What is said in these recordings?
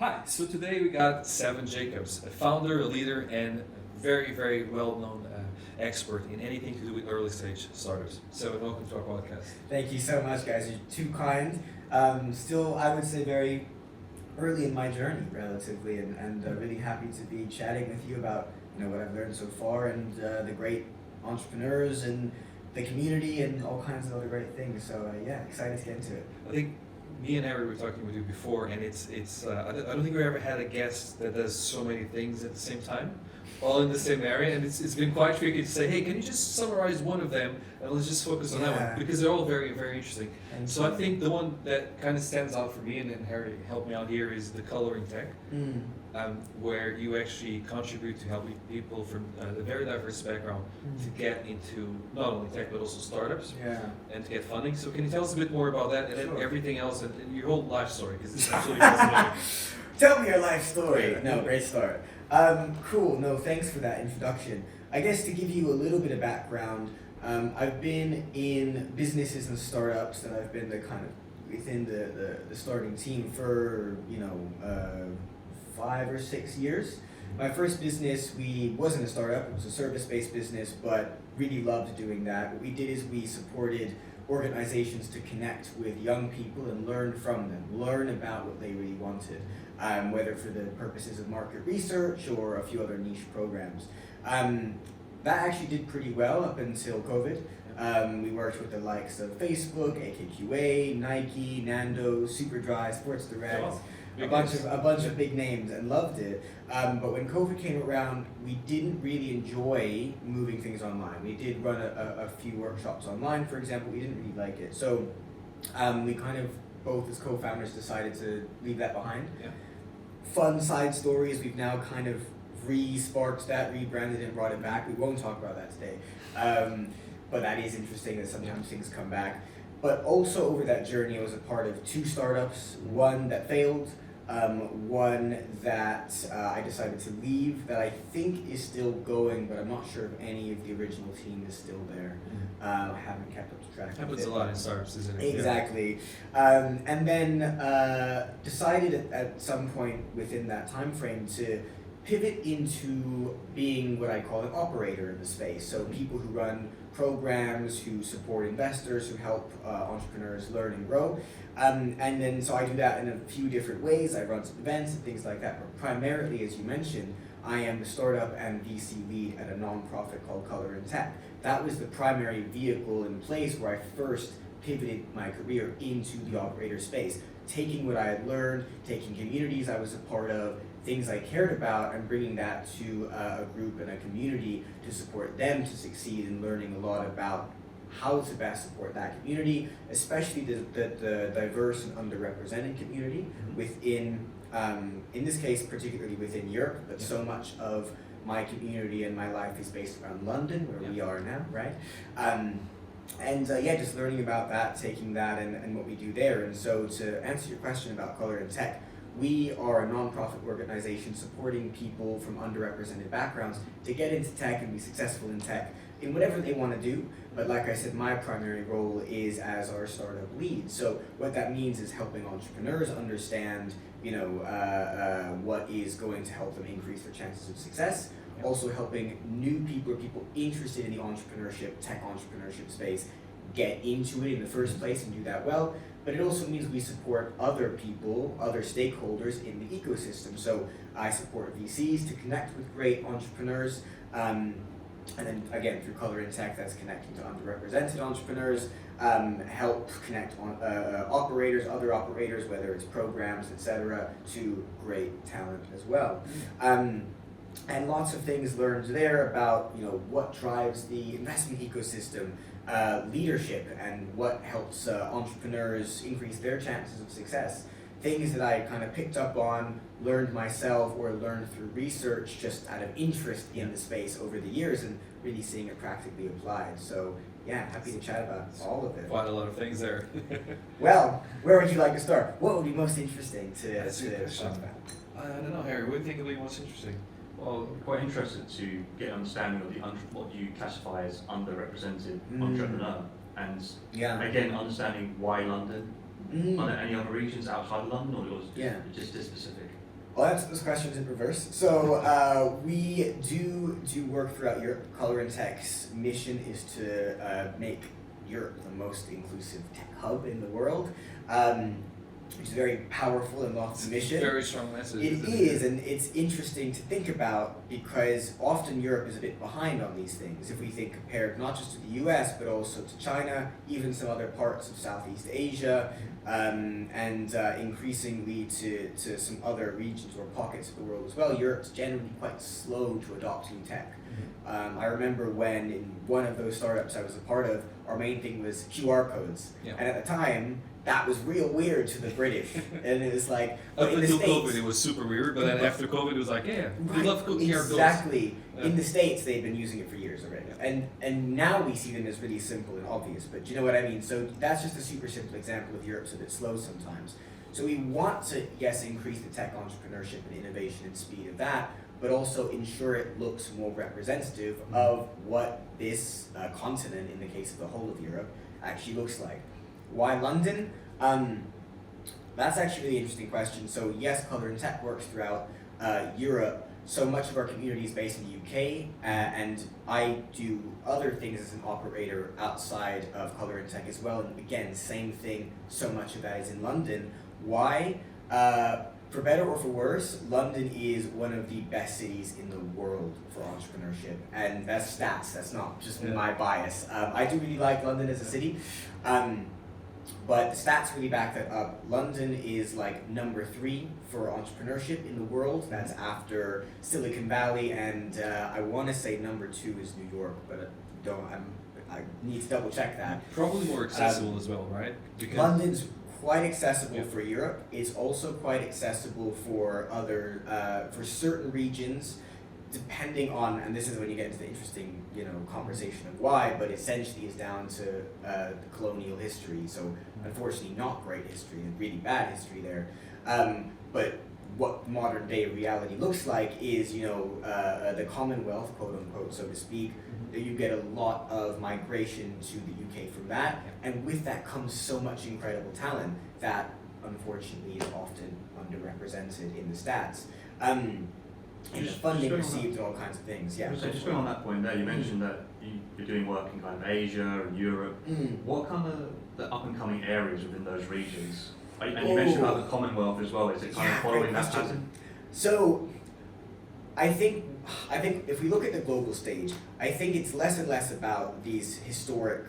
Hi, so today we got Seven Jacobs, a founder, a leader, and very, very well-known expert in anything to do with early stage startups. So welcome to our podcast. Thank you so much, guys. You're too kind. Still, I would say very early in my journey, relatively, and really happy to be chatting with you about what I've learned so far and the great entrepreneurs and the community and all kinds of other great things. So yeah, excited to get into it. I think me and Harry were talking with you before, and it's I don't think we ever had a guest that does so many things at the same time, all in the same area, and it's been quite tricky to say, hey, can you just summarize one of them, and let's just focus on that one, because they're all very, very interesting. So I think the one that kind of stands out for me, and then Harry helped me out here, is the Colorintech, where you actually contribute to helping people from a very diverse background to get into not only tech but also startups and to get funding. So can you tell us a bit more about that and then everything else and your whole life story, because it's absolutely fascinating. Tell me your life story. No, great start. Cool. No, thanks for that introduction. I guess to give you a little bit of background, I've been in businesses and startups, and I've been the kind of within the starting team for 5 or 6 years. My first business, we wasn't a startup; it was a service-based business, but really loved doing that. What we did is we supported organizations to connect with young people and learn from them, learn about what they really wanted, whether for the purposes of market research or a few other niche programs. That actually did pretty well up until COVID. We worked with the likes of Facebook, AKQA, Nike, Nando's, Superdry, Sports Direct, a bunch of big names, and loved it. But when COVID came around, we didn't really enjoy moving things online. We did run a few workshops online, for example. We didn't really like it. So we kind of, both as co-founders, decided to leave that behind. Yeah. Fun side stories, we've now kind of re-sparked that, rebranded and brought it back. We won't talk about that today. But that is interesting that sometimes things come back. But also over that journey, I was a part of 2 startups, one that failed, one that I decided to leave, that I think is still going, but I'm not sure if any of the original team is still there. I haven't kept up to track. Happens a lot in startups, isn't it? Exactly. And then decided at some point within that time frame to pivot into being what I call an operator in the space. So people who run programs, who support investors, who help entrepreneurs learn and grow. And then so I do that in a few different ways. I run some events and things like that. But primarily, as you mentioned, I am the startup and VC lead at a nonprofit called Colorintech. That was the primary vehicle in place where I first pivoted my career into the operator space, taking what I had learned, taking communities I was a part of, things I cared about, and bringing that to a group and a community to support them to succeed, and learning a lot about how to best support that community, especially the diverse and underrepresented community within, in this case, particularly within Europe, but so much of my community and my life is based around London, where we are now, right? Just learning about that, taking that and what we do there. And so to answer your question about Colorintech, we are a nonprofit organization supporting people from underrepresented backgrounds to get into tech and be successful in tech in whatever they want to do. But like I said, my primary role is as our startup lead. So what that means is helping entrepreneurs understand, what is going to help them increase their chances of success. Also helping new people or people interested in the tech entrepreneurship space get into it in the first place and do that well. But it also means we support other people, other stakeholders in the ecosystem. So I support VCs to connect with great entrepreneurs. And then again, through Colorintech, that's connecting to underrepresented entrepreneurs, help connect operators, other operators, whether it's programs, etc., to great talent as well. And lots of things learned there about what drives the investment ecosystem, leadership, and what helps entrepreneurs increase their chances of success. Things that I kind of picked up on, learned myself, or learned through research just out of interest in the space over the years, and really seeing it practically applied. So yeah, happy to chat about all of it. Quite a lot of things there. Well, where would you like to start? What would be most interesting to talk about? I don't know, Harry. What do you think would be most interesting? Well, I'm quite interested to get an understanding of what you classify as underrepresented entrepreneur, and again, understanding why London. Are there any other regions outside of London, or was it just this specific? I'll answer those questions in reverse. So we do work throughout Europe. Colorintech's mission is to make Europe the most inclusive tech hub in the world, which is very powerful and lofty mission. Very strong message. It is, and it's interesting to think about because often Europe is a bit behind on these things. If we think compared not just to the US, but also to China, even some other parts of Southeast Asia, and increasingly to some other regions or pockets of the world as well, Europe's generally quite slow to adopt new tech. I remember when in one of those startups I was a part of, our main thing was QR codes. Yeah. And at the time, that was real weird to the British. And it was like, but Up in the until States, COVID, it was super weird, but then after COVID, it was like, yeah, we right, love QR codes. exactly. Yeah. In the States, they've been using it for years already. And now we see them as really simple and obvious, but you know what I mean? So that's just a super simple example of Europe's a bit slow sometimes. So we want to, yes, increase the tech entrepreneurship and innovation and speed of that, but also ensure it looks more representative of what this continent, in the case of the whole of Europe, actually looks like. Why London? That's actually a really interesting question. So yes, Colorintech works throughout Europe. So much of our community is based in the UK, and I do other things as an operator outside of Colorintech as well. And again, same thing, so much of that is in London. Why? For better or for worse, London is one of the best cities in the world for entrepreneurship. And that's stats, that's not just my bias. I do really like London as a city. But the stats really back that up. London is like number 3 for entrepreneurship in the world. That's after Silicon Valley, and I want to say number 2 is New York, but I need to double check that. Probably more accessible as well, right? Because London's quite accessible for Europe. It's also quite accessible for other for certain regions, depending on, and this is when you get into the interesting, conversation of why, but essentially is down to the colonial history. So unfortunately not great history and really bad history there. But what modern day reality looks like is, the Commonwealth, quote unquote, so to speak, you get a lot of migration to the UK from that. And with that comes so much incredible talent that unfortunately is often underrepresented in the stats. And the funding received and all kinds of things, yeah. So just going on that point there, you mentioned that you're doing work in kind of Asia and Europe. What kind of the up and coming areas within those regions? And you mentioned about the Commonwealth as well. Is it kind of following that pattern? So I think if we look at the global stage, I think it's less and less about these historic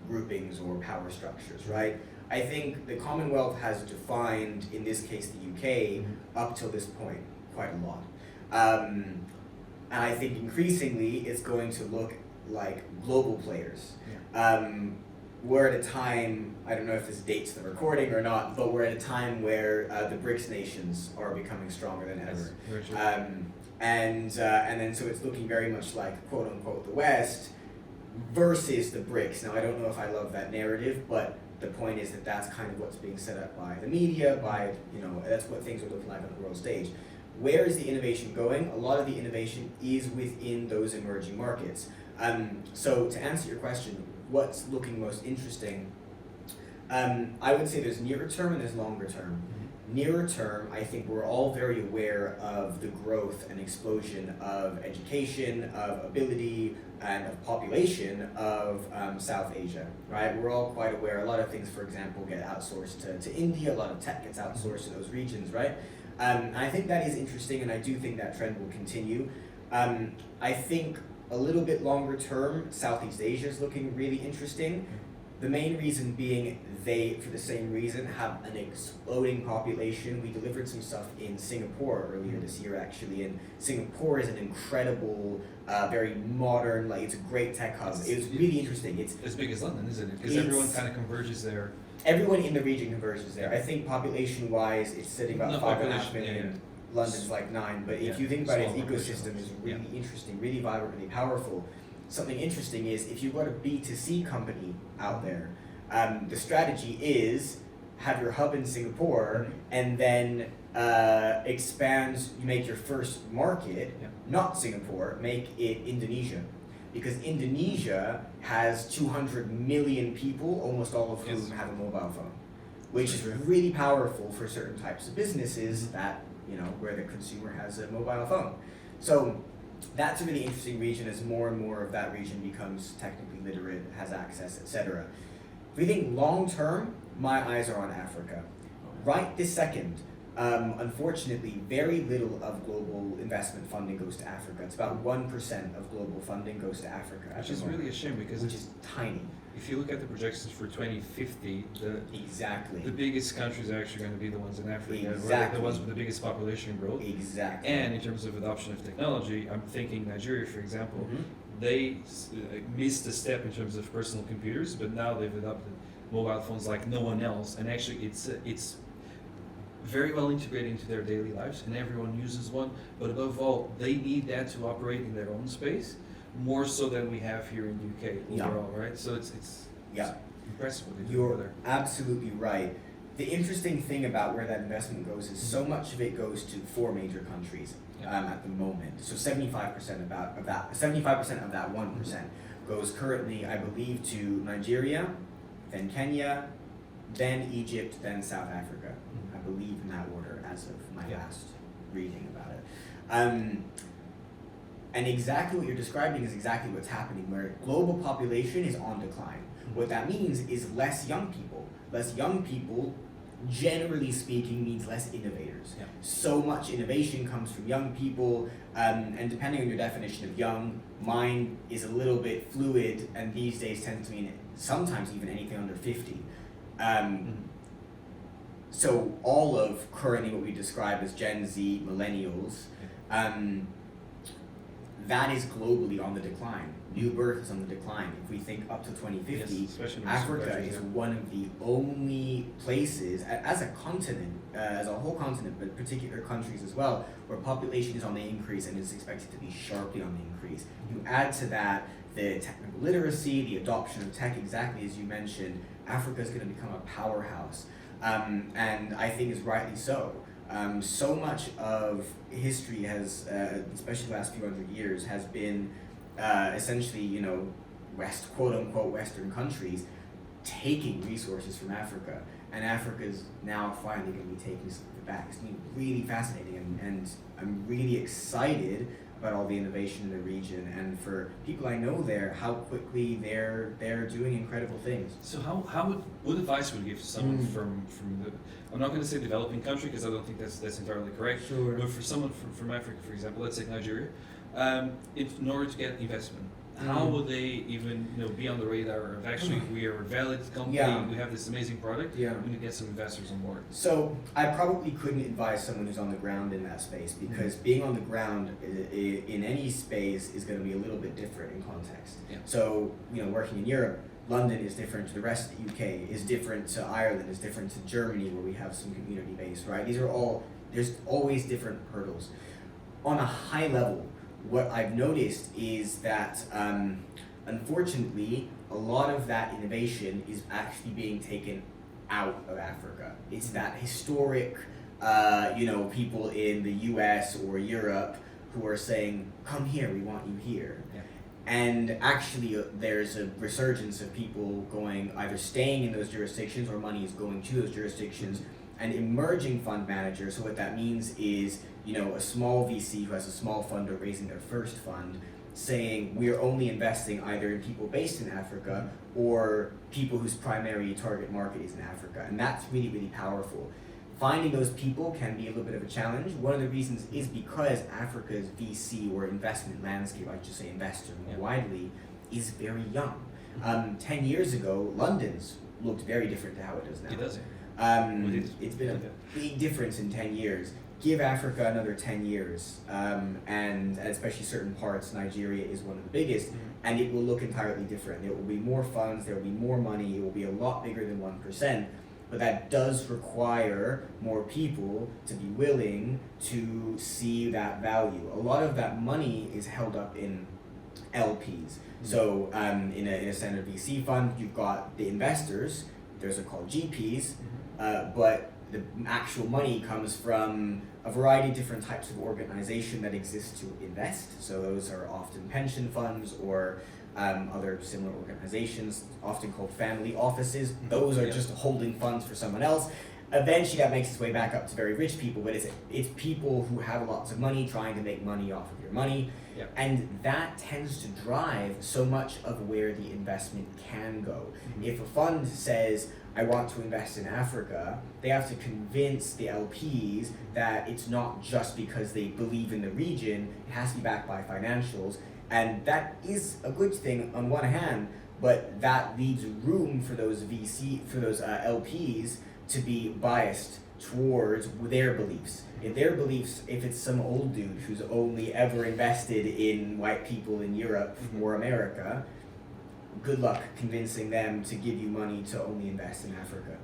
groupings or power structures, right? I think the Commonwealth has defined, in this case the UK, up till this point, quite a lot. And I think increasingly it's going to look like global players. We're at a time, I don't know if this dates the recording or not, but we're at a time where the BRICS nations are becoming stronger than ever. And then so it's looking very much like, quote unquote, the West versus the BRICS. Now I don't know if I love that narrative, but the point is that that's kind of what's being set up by the media, that's what things are looking like on the world stage. Where is the innovation going? A lot of the innovation is within those emerging markets. So to answer your question, what's looking most interesting? I would say there's nearer term and there's longer term. Nearer term, I think we're all very aware of the growth and explosion of education, of ability, and of population of South Asia, right? We're all quite aware. A lot of things, for example, get outsourced to India. A lot of tech gets outsourced to those regions, right? And I think that is interesting, and I do think that trend will continue. I think a little bit longer term, Southeast Asia is looking really interesting. The main reason being they, for the same reason, have an exploding population. We delivered some stuff in Singapore earlier this year, actually, and Singapore is an incredible, very modern, it's a great tech hub. It was really interesting. It's as big as London, isn't it? Because everyone kind of converges there. Everyone in the region converges there. I think population-wise, it's sitting about 5.5 million. Yeah. London's like 9, but if you think about it, its ecosystem is really interesting, really vibrant, really powerful. Something interesting is if you've got a B2C company out there, the strategy is have your hub in Singapore and then expand, you make your first market, not Singapore, make it Indonesia. Because Indonesia has 200 million people, almost all of whom have a mobile phone. which is really powerful for certain types of businesses that, where the consumer has a mobile phone. So that's a really interesting region as more and more of that region becomes technically literate, has access, etc. If we think long term, my eyes are on Africa. Right this second, unfortunately, very little of global investment funding goes to Africa. It's about 1% of global funding goes to Africa. Which is really a shame because which is tiny. If you look at the projections for 2050, the biggest countries are actually going to be the ones in Africa, Exactly. the ones with the biggest population growth. Exactly. And in terms of adoption of technology, I'm thinking Nigeria, for example, Mhm. they missed a step in terms of personal computers, but now they've adopted mobile phones like no one else, and actually it's very well integrated into their daily lives, and everyone uses one. But above all, they need that to operate in their own space, more so than we have here in UK overall, right? So it's impressive what they do over You're there. absolutely right. The interesting thing about where that investment goes is so much of it goes to 4 major countries at the moment. So 75% of that 1% goes currently, I believe, to Nigeria, then Kenya, then Egypt, then South Africa. I believe in that order as of my last reading about it. And exactly what you're describing is exactly what's happening, where global population is on decline. What that means is less young people. Less young people, generally speaking, means less innovators. Yeah. So much innovation comes from young people, and depending on your definition of young, mine is a little bit fluid, and these days tends to mean sometimes even anything under 50. So all of currently what we describe as Gen Z, millennials, that is globally on the decline. New birth is on the decline. If we think up to 2050, especially in Africa countries, is one of the only places, as a continent, as a whole continent, but particular countries as well, where population is on the increase and is expected to be sharply on the increase. You add to that the technical literacy, the adoption of tech, exactly as you mentioned, Africa is going to become a powerhouse. And I think is rightly so. So much of history has, especially the last few hundred years, has been essentially, quote unquote Western countries taking resources from Africa, and Africa is now finally going to be taking something back. It's been really fascinating, and I'm really excited about all the innovation in the region, and for people I know there, how quickly they're doing incredible things. So what advice would you give to someone from the, I'm not going to say developing country because I don't think that's entirely correct, Sure. but for someone from Africa, for example, let's say Nigeria, in order to get investment, how would they even be on the radar of actually we are a valid company, we have this amazing product, we need to get some investors on board? So I probably couldn't advise someone who's on the ground in that space, because being on the ground in any space is going to be a little bit different in context. Yeah. So working in Europe, London is different to the rest of the UK, is different to Ireland, is different to Germany, where we have some community base, right? There's always different hurdles. On a high level, what I've noticed is that unfortunately a lot of that innovation is actually being taken out of Africa. It's that historic people in the US or Europe who are saying, come here, we want you here. Yeah. And actually there's a resurgence of people going, either staying in those jurisdictions or money is going to those jurisdictions, and emerging fund managers. So what that means is, a small VC who has a small fund or raising their first fund, saying we're only investing either in people based in Africa or people whose primary target market is in Africa. And that's really, really powerful. Finding those people can be a little bit of a challenge. One of the reasons is because Africa's VC or investment landscape, I should say investor more widely, is very young. 10 years ago, London's looked very different to how it does now. It does. It's been a big difference in 10 years. Give Africa another 10 years, and especially certain parts, Nigeria is one of the biggest, and it will look entirely different. There will be more funds, there will be more money, it will be a lot bigger than 1%, but that does require more people to be willing to see that value. A lot of that money is held up in LPs. So in a standard VC fund, you've got the investors, those are called GPs, but the actual money comes from a variety of different types of organization that exist to invest. So those are often pension funds or other similar organizations, often called family offices. Those are just holding funds for someone else. Eventually that makes its way back up to very rich people, but it's people who have lots of money trying to make money off of your money. Yeah. And that tends to drive so much of where the investment can go. If a fund says, I want to invest in Africa, they have to convince the LPs that it's not just because they believe in the region, it has to be backed by financials. And that is a good thing on one hand, but that leaves room for those LPs to be biased towards their beliefs. If it's some old dude who's only ever invested in white people in Europe or America, good luck convincing them to give you money to only invest in Africa.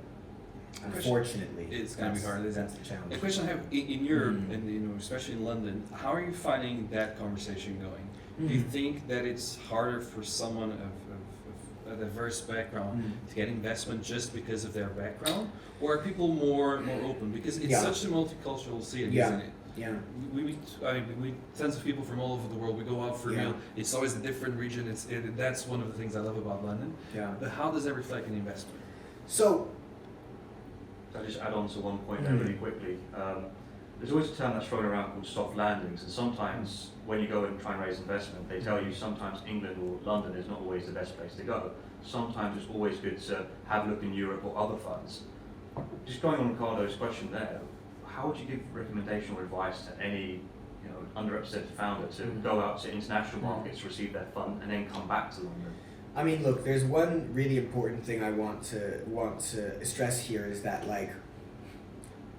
Unfortunately, it's going to be hard. That's the challenge. The question I have in Europe, and especially in London, how are you finding that conversation going? Do you think that it's harder for someone of a diverse background to get investment just because of their background, or are people more open? Because it's such a multicultural city, isn't it? Yeah. We meet tons of people from all over the world. We go out for a meal. It's always a different region. That's one of the things I love about London. Yeah. But how does that reflect in investment? So I'll just add on to one point there really quickly. There's always a term that's thrown around called soft landings, and sometimes when you go and try and raise investment, they tell you sometimes England or London is not always the best place to go. Sometimes it's always good to have a look in Europe or other funds. Just going on Ricardo's question there, how would you give recommendation or advice to any underrepresented founder to go out to international markets, receive their fund, and then come back to London? I mean, look, there's one really important thing I want to stress here is that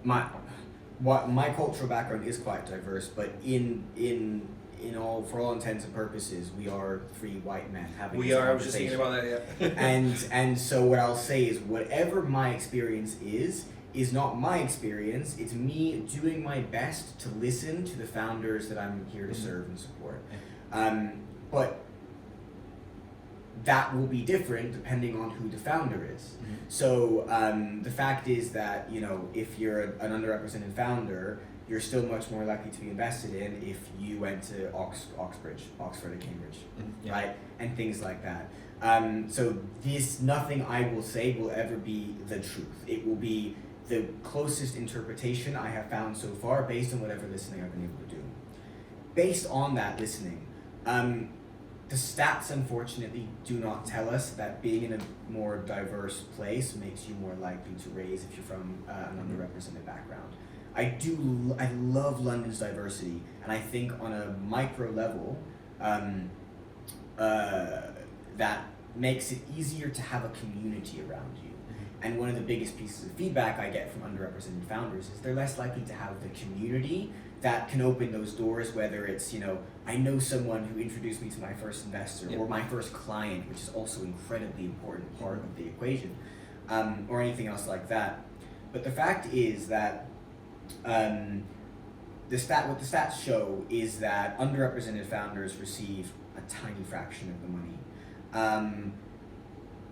my cultural background is quite diverse, but for all intents and purposes, we are three white men having this I was just thinking conversation. about that, yeah. and so what I'll say is whatever my experience is not my experience. It's me doing my best to listen to the founders that I'm here to serve and support. But that will be different depending on who the founder is. So the fact is that if you're an underrepresented founder, you're still much more likely to be invested in if you went to Oxford and Cambridge, right? And things like that. So nothing I will say will ever be the truth. It will be the closest interpretation I have found so far based on whatever listening I've been able to do. Based on that listening, the stats unfortunately do not tell us that being in a more diverse place makes you more likely to raise if you're from an underrepresented background. I love London's diversity, and I think on a micro level, that makes it easier to have a community around you. And one of the biggest pieces of feedback I get from underrepresented founders is they're less likely to have the community that can open those doors, whether it's, I know someone who introduced me to my first investor or my first client, which is also an incredibly important part of the equation, or anything else like that. But the fact is that what the stats show is that underrepresented founders receive a tiny fraction of the money.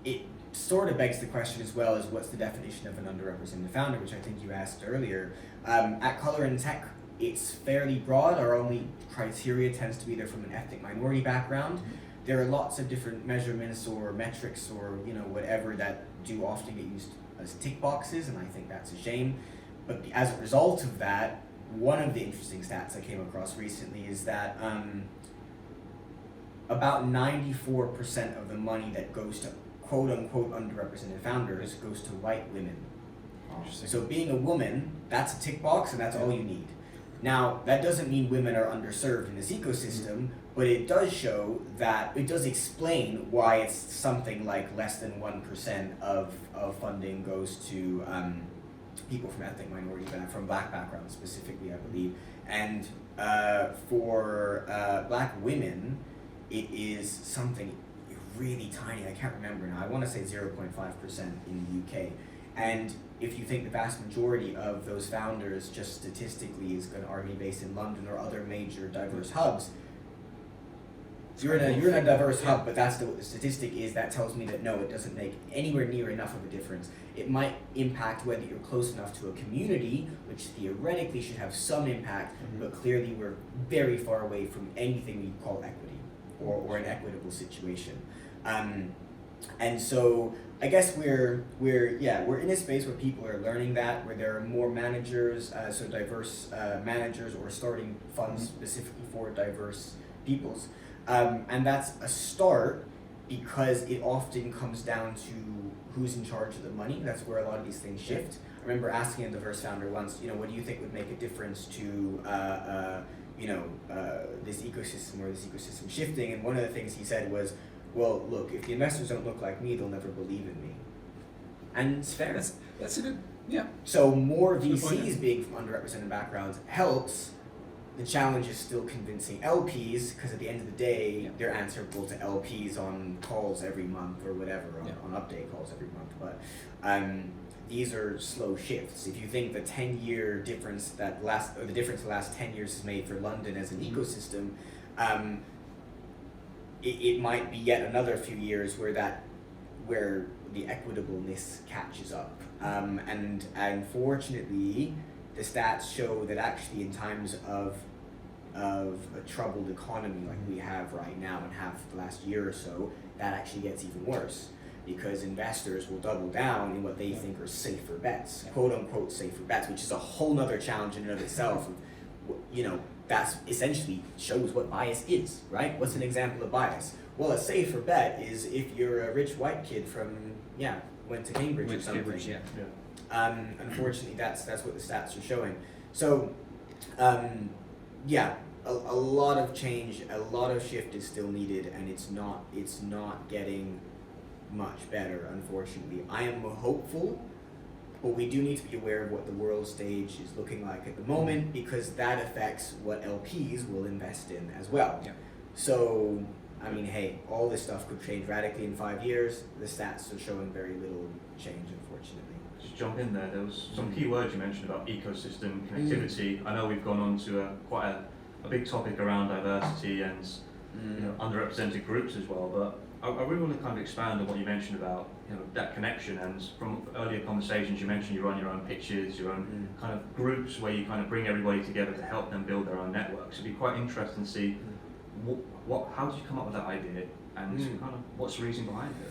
It sort of begs the question as well as what's the definition of an underrepresented founder, which I think you asked earlier. At Colorintech, it's fairly broad. Our only criteria tends to be they're from an ethnic minority background. There are lots of different measurements or metrics or whatever that do often get used as tick boxes, and I think that's a shame. But as a result of that, one of the interesting stats I came across recently is that about 94% of the money that goes to quote-unquote underrepresented founders goes to white women. So being a woman, that's a tick box and that's all you need. Now, that doesn't mean women are underserved in this ecosystem, but it does show that, it does explain why it's something like less than 1% of funding goes to people from ethnic minority from black backgrounds specifically, I believe. And for black women, it is something really tiny. I can't remember now. I want to say 0.5% in the UK. And if you think the vast majority of those founders just statistically is going to be based in London or other major diverse hubs, you're in a diverse hub, but that's what the statistic is. That tells me that no, it doesn't make anywhere near enough of a difference. It might impact whether you're close enough to a community, which theoretically should have some impact, but clearly we're very far away from anything we call equity or an equitable situation. And so I guess we're in a space where people are learning that, where there are more managers, so diverse managers, or starting funds specifically for diverse peoples, and that's a start, because it often comes down to who's in charge of the money. That's where a lot of these things shift. I remember asking a diverse founder once, what do you think would make a difference to this ecosystem shifting? And one of the things he said was, well, look, if the investors don't look like me, they'll never believe in me. And it's fair. That's a good, yeah. So more That's a good point. VCs being from underrepresented backgrounds helps. The challenge is still convincing LPs, because at the end of the day, they're answerable to LPs on calls every month or whatever, on update calls every month. But these are slow shifts. If you think the 10-year difference the difference the last 10 years has made for London as an ecosystem, it might be yet another few years where the equitableness catches up. And unfortunately, the stats show that actually in times of a troubled economy like we have right now and have the last year or so, that actually gets even worse, because investors will double down in what they think are safer bets, quote unquote safer bets, which is a whole nother challenge in and of itself. That's essentially shows what bias is, right? What's an example of bias? Well, a safer bet is if you're a rich white kid went to Cambridge or something. Unfortunately, that's what the stats are showing. So, a lot of change, a lot of shift is still needed, and it's not getting much better, unfortunately. I am hopeful, but we do need to be aware of what the world stage is looking like at the moment, because that affects what LPs will invest in as well. Yeah. So, I mean, hey, all this stuff could change radically in 5 years. The stats are showing very little change, unfortunately. Just jump in there. There was some key words you mentioned about ecosystem connectivity. I know we've gone on to quite a big topic around diversity and underrepresented groups as well, but I really want to kind of expand on what you mentioned about that connection. And from earlier conversations, you mentioned you run your own pitches, your own kind of groups where you kind of bring everybody together to help them build their own networks. It'd be quite interesting to see how did you come up with that idea, and kind of what's the reason behind it?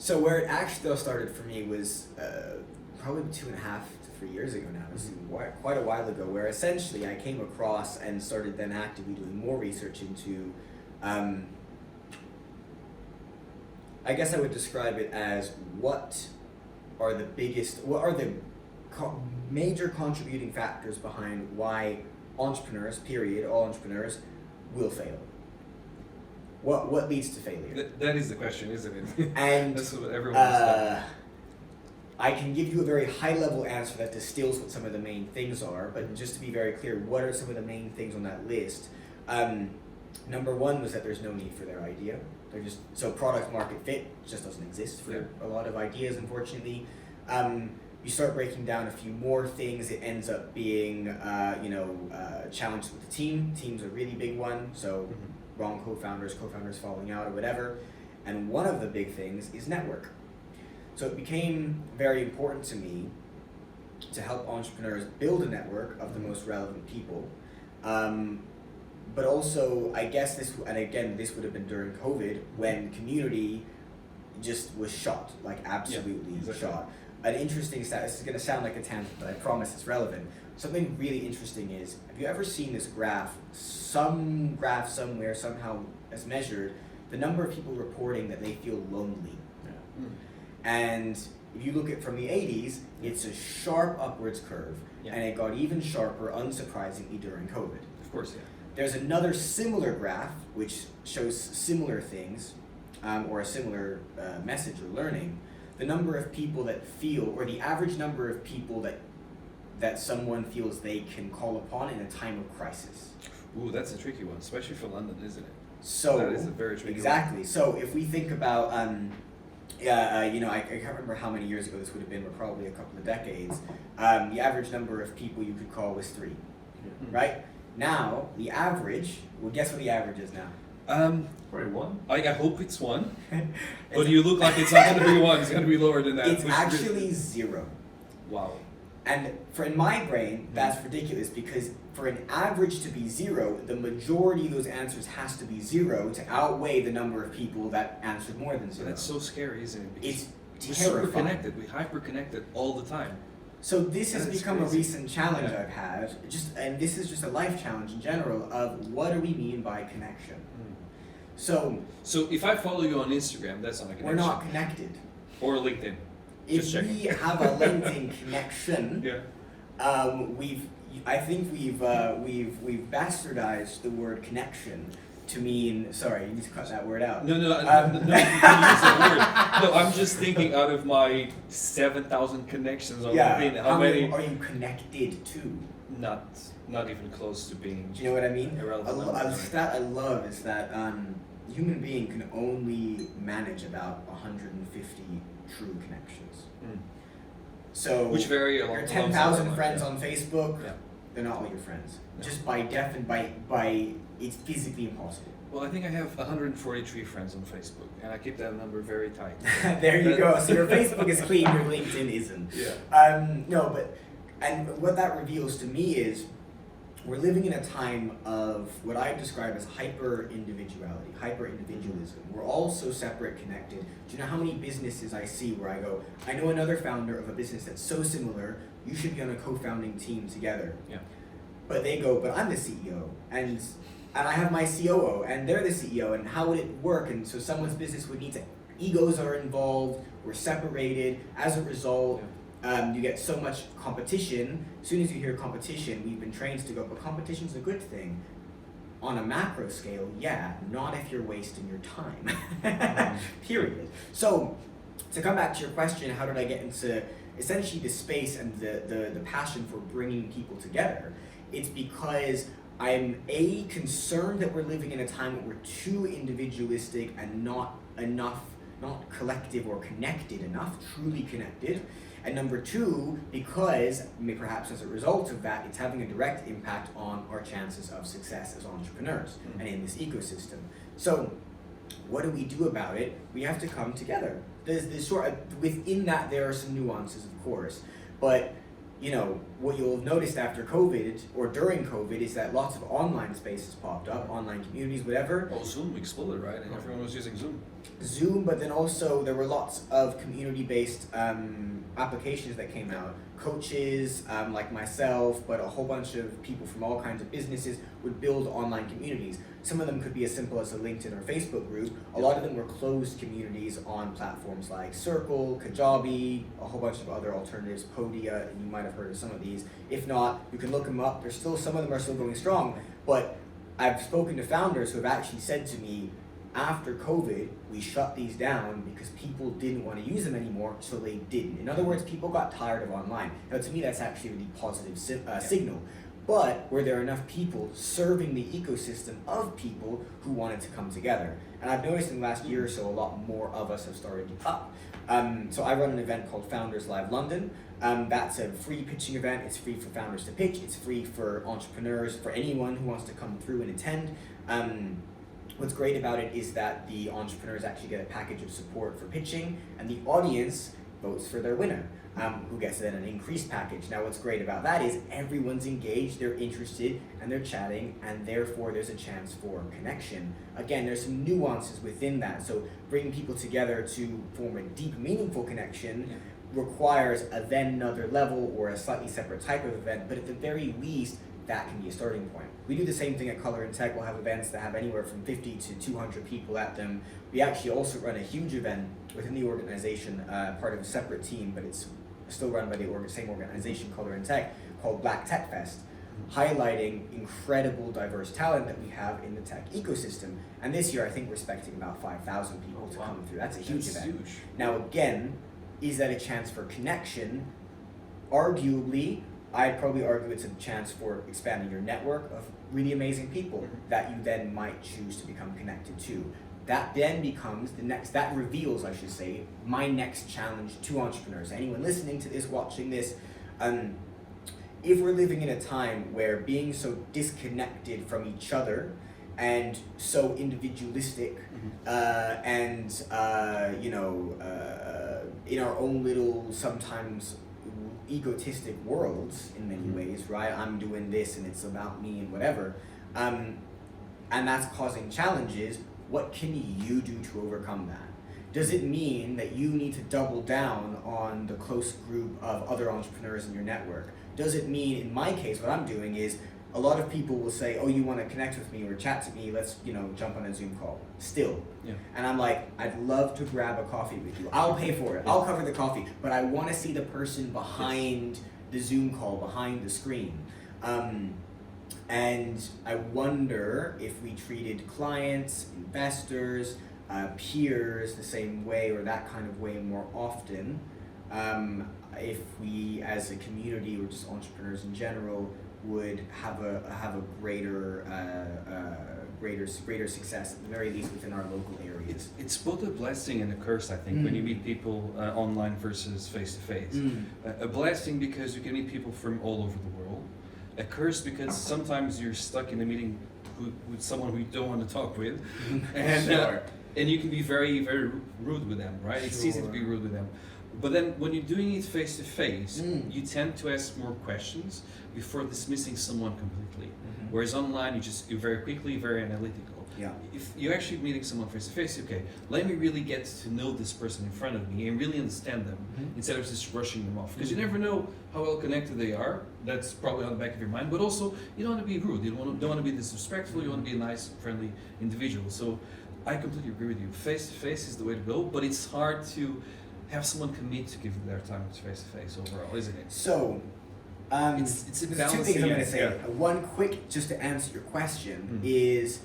So where it actually started for me was probably 2.5 to 3 years ago now. It was quite a while ago, where essentially I came across and started then actively doing more research into, I guess I would describe it as what are the major contributing factors behind why entrepreneurs, all entrepreneurs, will fail. What leads to failure? That is the question, isn't it? And that's what everyone wants. I can give you a very high-level answer that distills what some of the main things are, but just to be very clear, what are some of the main things on that list? Number one was that there's no need for their idea. So product market fit just doesn't exist for a lot of ideas, unfortunately. You start breaking down a few more things, it ends up being challenges with the team. Team's a really big one, so wrong co-founders falling out or whatever. And one of the big things is network. So it became very important to me to help entrepreneurs build a network of the most relevant people. But also, I guess this would have been during COVID, when community just was shot, like absolutely shot. An interesting stat, this is going to sound like a tangent, but I promise it's relevant. Something really interesting is, have you ever seen this graph? Some graph somewhere, somehow has measured the number of people reporting that they feel lonely. Yeah. And if you look at from the 80s, it's a sharp upwards curve, and it got even sharper, unsurprisingly, during COVID. Of course, yeah. There's another similar graph which shows similar things, or a similar message or learning. The number of people that feel, or the average number of people that someone feels they can call upon in a time of crisis. Ooh, that's a tricky one, especially for London, isn't it? So that is a very tricky exactly. one. So if we think about, I can't remember how many years ago this would have been, but probably a couple of decades. The average number of people you could call was 3, right? Now the average. Well, guess what the average is now? Probably 1. I hope it's 1, but you look like it's not going to be 1. It's going to be lower than that. It's actually 0. Wow. And in my brain, that's ridiculous because for an average to be 0, the majority of those answers has to be 0 to outweigh the number of people that answered more than 0. That's so scary, isn't it? Because It's we're terrifying. super connected. We're hyper connected all the time. So this has That's become crazy. a recent challenge Yeah. I've had, and this is just a life challenge in general of what do we mean by connection? So if I follow you on Instagram, that's not a connection. we're not connected. Or LinkedIn. If Just checking. we have a LinkedIn connection, Yeah. I think we've bastardized the word connection to mean. Sorry, you need to cut that word out. No, you can use that word. No, I'm just thinking out of my 7,000 connections on LinkedIn, how many are you connected to? not even close to being. Do you know what I mean? Irrelevant A numbers, stat I love is that human being can only manage about 150 true connections. Mm. So Which vary along your along 10,000 some friends lines, on Facebook, Yeah. they're not all your friends. No. Just by it's physically impossible. Well, I think I have 143 friends on Facebook, and I keep that number very tight. There you go. So your Facebook is clean, your LinkedIn isn't. Yeah. And what that reveals to me is we're living in a time of what I describe as hyper-individuality, hyper-individualism. We're all so separate, connected. Do you know how many businesses I see where I go, I know another founder of a business that's so similar, you should be on a co-founding team together. Yeah. But they go, but I'm the CEO, and I have my COO, and they're the CEO, and how would it work? And so someone's business would need to, egos are involved, we're separated. As a result, you get so much competition. As soon as you hear competition, we've been trained to go, but competition's a good thing. On a macro scale, yeah, not if you're wasting your time. Period. So, to come back to your question, how did I get into essentially the space and the passion for bringing people together? It's because I'm concerned that we're living in a time where we're too individualistic and not collective or connected enough, truly connected. And number 2, because perhaps as a result of that, it's having a direct impact on our chances of success as entrepreneurs and in this ecosystem. So what do we do about it? We have to come together. Within that, there are some nuances, of course, but what you'll have noticed after COVID or during COVID is that lots of online spaces popped up, online communities, whatever. Oh, Zoom exploded, right? And everyone was using Zoom. But then also there were lots of community-based applications that came out. Coaches like myself, but a whole bunch of people from all kinds of businesses would build online communities. Some of them could be as simple as a LinkedIn or Facebook group. A lot of them were closed communities on platforms like Circle, Kajabi, a whole bunch of other alternatives, Podia, and you might have heard of some of these. If not, you can look them up. Some of them are still going strong, but I've spoken to founders who have actually said to me, after COVID, we shut these down because people didn't want to use them anymore, so they didn't. In other words, people got tired of online. Now, to me, that's actually a really positive signal. But were there enough people serving the ecosystem of people who wanted to come together? And I've noticed in the last year or so, a lot more of us have started up. So I run an event called Founders Live London. That's a free pitching event. It's free for founders to pitch. It's free for entrepreneurs, for anyone who wants to come through and attend. What's great about it is that the entrepreneurs actually get a package of support for pitching, and the audience votes for their winner, who gets then an increased package. Now what's great about that is everyone's engaged, they're interested, and they're chatting, and therefore there's a chance for connection. Again, there's some nuances within that, so bringing people together to form a deep, meaningful connection requires a then another level or a slightly separate type of event, but at the very least, that can be a starting point. We do the same thing at Colorintech. We'll have events that have anywhere from 50 to 200 people at them. We actually also run a huge event within the organization, part of a separate team, but it's still run by the same organization, Colorintech, called Black Tech Fest, highlighting incredible diverse talent that we have in the tech ecosystem. And this year, I think we're expecting about 5,000 people to come through. That's a huge event. Huge. Now, again, is that a chance for connection? Arguably, I'd probably argue it's a chance for expanding your network of really amazing people that you then might choose to become connected to. That then becomes that reveals, I should say, my next challenge to entrepreneurs. Anyone listening to this, watching this, if we're living in a time where being so disconnected from each other and so individualistic in our own little, sometimes egotistic worlds in many ways, right? I'm doing this and it's about me and whatever. And that's causing challenges. What can you do to overcome that? Does it mean that you need to double down on the close group of other entrepreneurs in your network? Does it mean, in my case, what I'm doing is a lot of people will say, oh, you want to connect with me or chat to me, let's, jump on a Zoom call. Still. Yeah. And I'm like, I'd love to grab a coffee with you. I'll pay for it. I'll cover the coffee. But I want to see the person behind the Zoom call, behind the screen. And I wonder if we treated clients, investors, peers the same way or that kind of way more often, if we as a community or just entrepreneurs in general would have a greater success, at the very least within our local areas. It's both a blessing and a curse, I think, when you meet people online versus face to face. A blessing because you can meet people from all over the world. A curse because sometimes you're stuck in a meeting with someone who you don't want to talk with, and Sure. And you can be very, very rude with them, right? It's easy to Sure. be rude with them. But then when you're doing it face to face, you tend to ask more questions before dismissing someone completely. Whereas online, you're very quickly, very analytical. Yeah. If you're actually meeting someone face to face, okay, let me really get to know this person in front of me and really understand them instead of just rushing them off. Because you never know how well connected they are. That's probably on the back of your mind. But also, you don't want to be rude. You don't want to be disrespectful. You want to be a nice, friendly individual. So I completely agree with you. Face to face is the way to go, but it's hard to have someone commit to give their time face to face overall, isn't it? So, it's a there's two balancing things I'm going to act, say. yeah. One quick, just to answer your question, is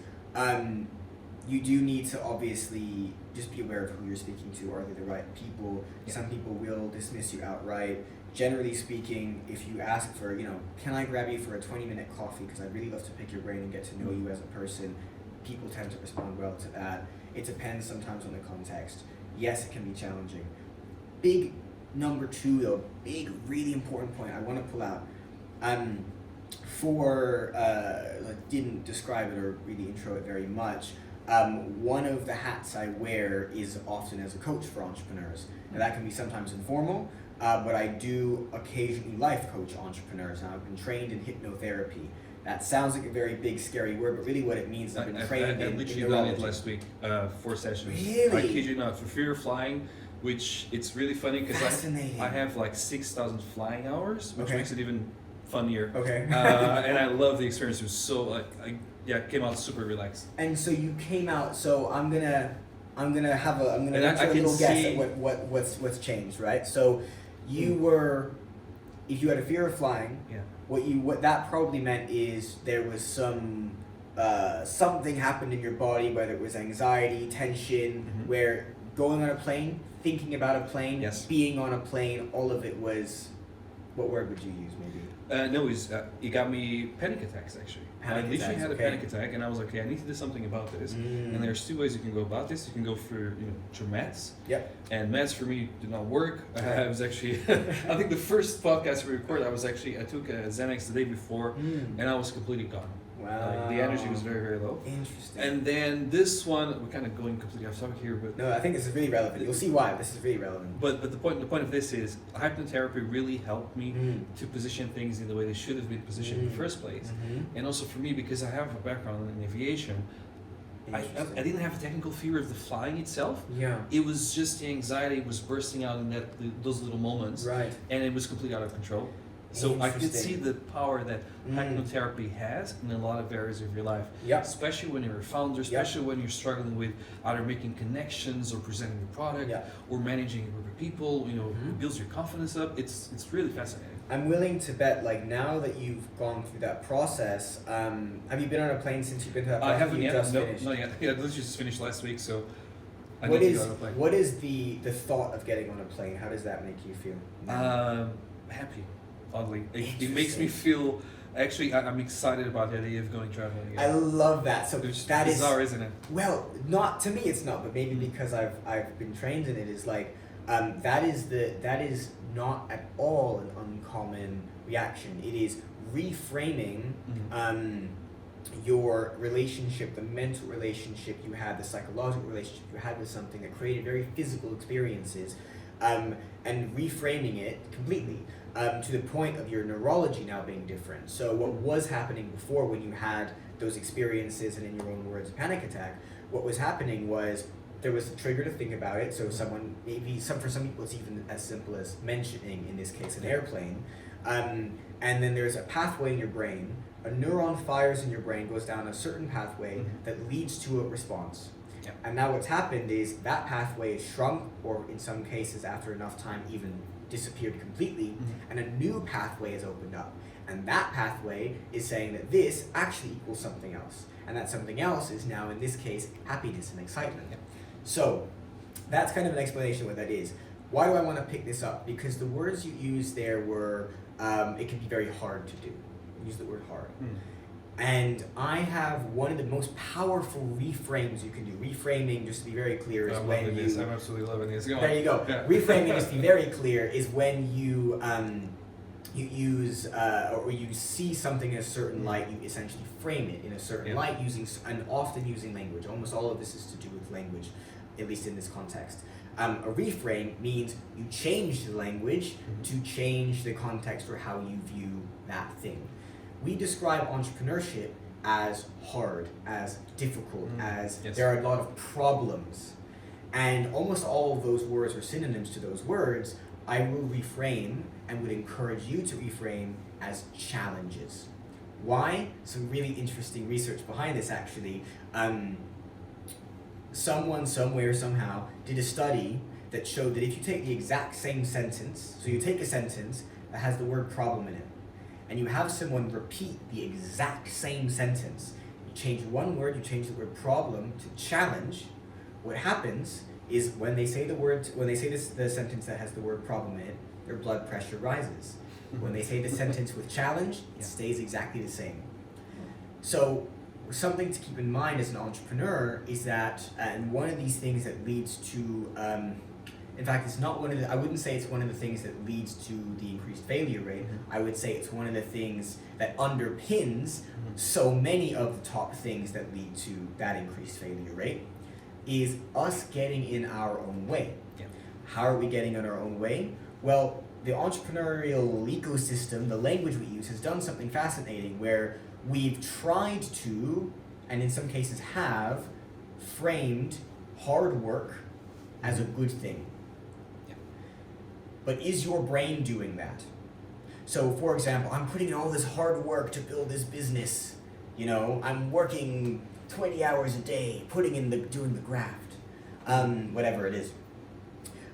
you do need to obviously just be aware of who you're speaking to. Are they the right people? Yeah. Some people will dismiss you outright. Generally speaking, if you ask for, can I grab you for a 20-minute coffee because I'd really love to pick your brain and get to know you as a person, people tend to respond well to that. It depends sometimes on the context. Yes, it can be challenging. Big number two, though, really important point I want to pull out. I didn't describe it or really intro it very much. One of the hats I wear is often as a coach for entrepreneurs. Now that can be sometimes informal, but I do occasionally life coach entrepreneurs. Now I've been trained in hypnotherapy. That sounds like a very big, scary word, but really what it means is I've been trained in literally done neurology. it last week, 4 sessions. Really? I kid you not, for fear of flying, which it's really funny because Fascinating. I have like 6,000 flying hours, which Okay. makes it even funnier. Okay. And I love the experience. It was so came out super relaxed. And so you came out. So I'm gonna venture I a can little guess see- at what's changed, right? So you were, if you had a fear of flying, Yeah. what that probably meant is there was something happened in your body, whether it was anxiety, tension, where going on a plane, thinking about a plane, Yes. being on a plane, all of it was. What word would you use, maybe? No, it got me panic attacks actually. Panic I literally attacks, had a okay. panic attack, and I was like, okay, I need to do something about this. And there's 2 ways you can go about this. You can go for through meds. Yep. And meds for me did not work. I was actually, I think the first podcast we recorded, I took a Xanax the day before, and I was completely gone. Wow. The energy was very, very low. Interesting. And then this one, we're kind of going completely off topic here, but No, I think this is really relevant. You'll see why. This is really relevant. but the point of this is hypnotherapy really helped me to position things in the way they should have been positioned in the first place. And also for me, because I have a background in aviation, I didn't have a technical fear of the flying itself. Yeah. It was just the anxiety was bursting out in those little moments, Right. and it was completely out of control. So I could see Interesting. the power that hypnotherapy has in a lot of areas of your life, Yep. especially when you're a founder, especially when you're struggling with either making connections or presenting your product Yep. or managing a group of people. It builds your confidence up. It's really fascinating. I'm willing to bet, like, now that you've gone through that process, have you been on a plane since you've been to that place? I haven't You yet. just No, finished? not yet. Yeah, I literally just finished last week, so I What need to is go on a plane. what is the thought of getting on a plane? How does that make you feel? Happy, oddly. It makes me feel. Actually, I'm excited about the idea of going traveling again. I love that. So Which is that is bizarre, isn't it? well, not to me. It's not, but maybe because I've been trained in it. Is like that is not at all an uncommon reaction. It is reframing your relationship, the mental relationship you had, the psychological relationship you had with something that created very physical experiences, and reframing it completely. to the point of your neurology now being different. So what was happening before when you had those experiences and in your own words, panic attack, what was happening was there was a trigger to think about it. So someone, for some people it's even as simple as mentioning, in this case, an airplane. And then there's a pathway in your brain, a neuron fires in your brain, goes down a certain pathway that leads to a response. Yeah. And now what's happened is that pathway is shrunk, or in some cases after enough time even disappeared completely, and a new pathway is opened up. And that pathway is saying that this actually equals something else. And that something else is now, in this case, happiness and excitement. Yeah. So that's kind of an explanation of what that is. Why do I want to pick this up? Because the words you used there were, it can be very hard to do. Use the word hard. And I have one of the most powerful reframes you can do. Reframing, just to be very clear, is when you... I'm absolutely loving this. Go on. There you go. Yeah. Reframing, just to be very clear, is when you you use or you see something in a certain light, you essentially frame it in a certain light, and often using language. Almost all of this is to do with language, at least in this context. A reframe means you change the language to change the context for how you view that thing. We describe entrepreneurship as hard, as difficult, as there are a lot of problems. And almost all of those words are synonyms to those words. I will reframe and would encourage you to reframe as challenges. Why? Some really interesting research behind this, actually. Someone, somewhere, somehow, did a study that showed that if you take the exact same sentence, so you take a sentence that has the word problem in it, and you have someone repeat the exact same sentence, you change one word, you change the word problem to challenge, what happens is when they say the sentence that has the word problem in it, their blood pressure rises. When they say the sentence with challenge, it stays exactly the same. So something to keep in mind as an entrepreneur is that, and one of these things that leads to, in fact, it's not I wouldn't say it's one of the things that leads to the increased failure rate. I would say it's one of the things that underpins so many of the top things that lead to that increased failure rate, is us getting in our own way. Yeah. How are we getting in our own way? Well, the entrepreneurial ecosystem, the language we use, has done something fascinating where we've tried to, and in some cases have, framed hard work as a good thing. Yeah. But is your brain doing that? So, for example, I'm putting in all this hard work to build this business. You know, I'm working 20 hours a day, doing the graft, whatever it is.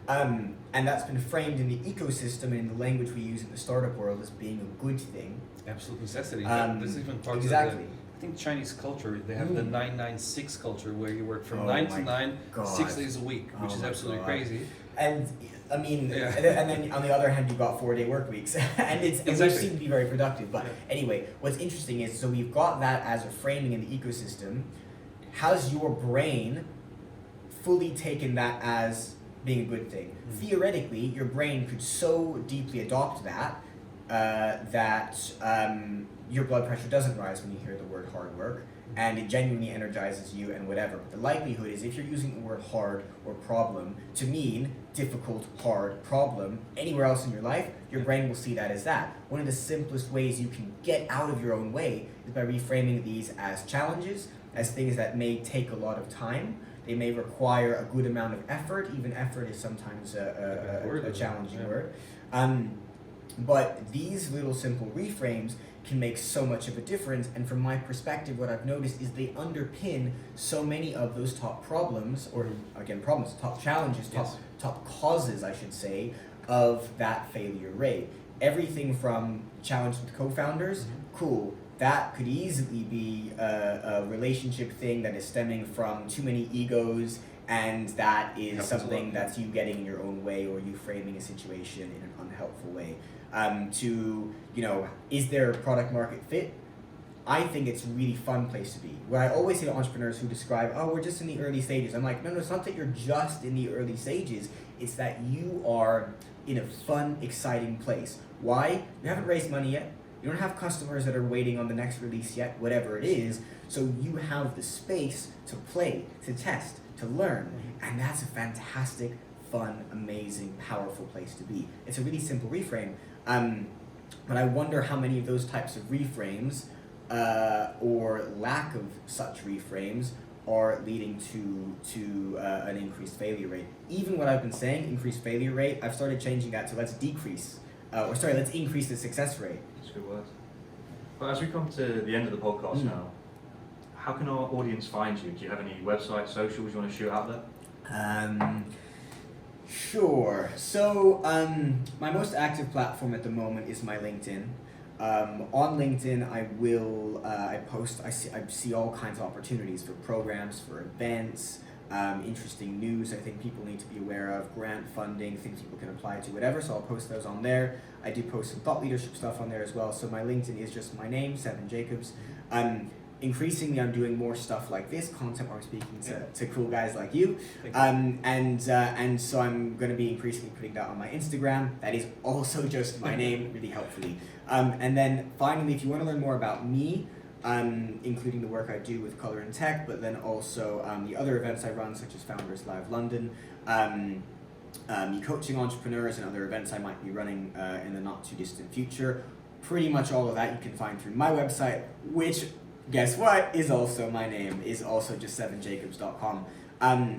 And that's been framed in the ecosystem and in the language we use in the startup world as being a good thing. Absolute necessity. This is even part exactly. of I think Chinese culture, they have the 996 culture where you work from Oh 9 my to 9, God. 6 days a week, which Oh is my absolutely God. crazy. And I mean, Yeah. and then on the other hand, you've got 4-day work weeks, and we Exactly. seem to be very productive. But anyway, what's interesting is, so we've got that as a framing in the ecosystem. Has your brain fully taken that as being a good thing? Theoretically, your brain could so deeply adopt that that your blood pressure doesn't rise when you hear the word hard work, and it genuinely energizes you and whatever. But the likelihood is, if you're using the word hard or problem to mean difficult, hard, problem, anywhere else in your life, your brain will see that as that. One of the simplest ways you can get out of your own way is by reframing these as challenges, as things that may take a lot of time. They may require a good amount of effort. Even effort is sometimes a challenging word. But these little simple reframes can make so much of a difference, and from my perspective, what I've noticed is they underpin so many of those top problems, or again problems, top challenges, top causes, I should say, of that failure rate. Everything from challenge with co-founders, cool. That could easily be a relationship thing that is stemming from too many egos, and that is something that's you getting in your own way, or you framing a situation in an unhelpful way. To, you know, is there product market fit? I think it's a really fun place to be. What I always say to entrepreneurs who describe, oh, we're just in the early stages. I'm like, no, it's not that you're just in the early stages. It's that you are in a fun, exciting place. Why? You haven't raised money yet. You don't have customers that are waiting on the next release yet, whatever it is. So you have the space to play, to test, to learn. And that's a fantastic, fun, amazing, powerful place to be. It's a really simple reframe, But I wonder how many of those types of reframes or lack of such reframes are leading to an increased failure rate. Even what I've been saying, increased failure rate, I've started changing that to let's increase the success rate. That's a good word. But as we come to the end of the podcast now, how can our audience find you? Do you have any website, socials you want to shoot out there? Sure. So my most active platform at the moment is my LinkedIn. On LinkedIn, I see all kinds of opportunities for programs, for events, interesting news I think people need to be aware of, grant funding, things people can apply to, whatever. So I'll post those on there. I do post some thought leadership stuff on there as well. So my LinkedIn is just my name, Seven Jacobs. Increasingly, I'm doing more stuff like this, content where I'm speaking to cool guys like you. And so I'm going to be increasingly putting that on my Instagram. That is also just my name, really helpfully. And then finally, if you want to learn more about me, including the work I do with Colorintech, but then also the other events I run, such as Founders Live London, me coaching entrepreneurs and other events I might be running in the not too distant future. Pretty much all of that you can find through my website, which, guess what, is also my name, is also just 7jacobs.com.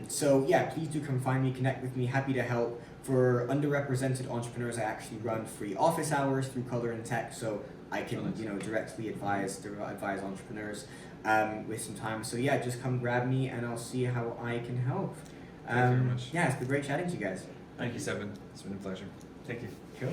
So yeah, please do come find me, connect with me, happy to help. For underrepresented entrepreneurs, I actually run free office hours through Colorintech, so I can directly advise entrepreneurs with some time. So yeah, just come grab me and I'll see how I can help. Thank you very much. Yeah, it's been great chatting to you guys. Thank you, Seven. It's been a pleasure. Thank you. Cool.